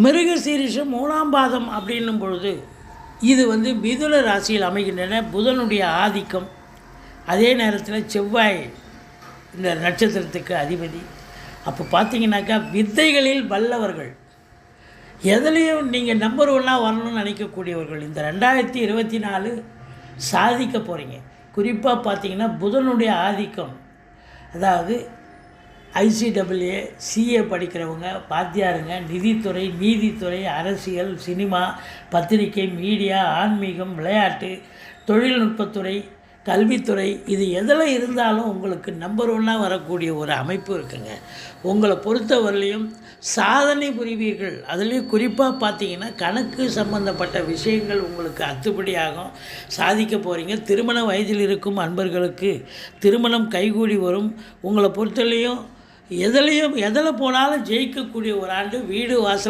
மிருகசீரிஷம் 3ஆம் பாதம் அப்படின்னும் பொழுது இது மிதுன ராசியில் அமைகின்றன. புதனுடைய ஆதிக்கம், அதே நேரத்தில் செவ்வாய் இந்த நட்சத்திரத்துக்கு அதிபதி. அப்போ பார்த்தீங்கன்னாக்கா வித்தைகளில் வல்லவர்கள், எதுலேயும் நீங்கள் நம்பர் ஒன்னாக வரணும்னு நினைக்கக்கூடியவர்கள் இந்த 2024 சாதிக்க போகிறீங்க. குறிப்பாக பார்த்தீங்கன்னா புதனுடைய ஆதிக்கம், அதாவது ஐசிடபிள்யூ, சிஏ படிக்கிறவங்க, வாத்தியாருங்க, நிதித்துறை, நீதித்துறை, அரசியல், சினிமா, பத்திரிகை, மீடியா, ஆன்மீகம், விளையாட்டு, தொழில்நுட்பத்துறை, கல்வித்துறை, இது எதில் இருந்தாலும் உங்களுக்கு நம்பர் ஒன்னாக வரக்கூடிய ஒரு அமைப்பு இருக்குங்க. உங்களை பொறுத்தவரையிலையும் சாதனை புரிவீர்கள். அதுலேயும் குறிப்பாக பார்த்தீங்கன்னா கணக்கு சம்பந்தப்பட்ட விஷயங்கள் உங்களுக்கு அத்துப்படியாகும், சாதிக்க போகிறீங்க. திருமண வயதில் இருக்கும் அன்பர்களுக்கு திருமணம் கைகூடி வரும். உங்களை பொறுத்தவரையிலையும் எதில் போனாலும் ஜெயிக்கக்கூடிய ஒரு ஆண்டு. வீடு வாசல்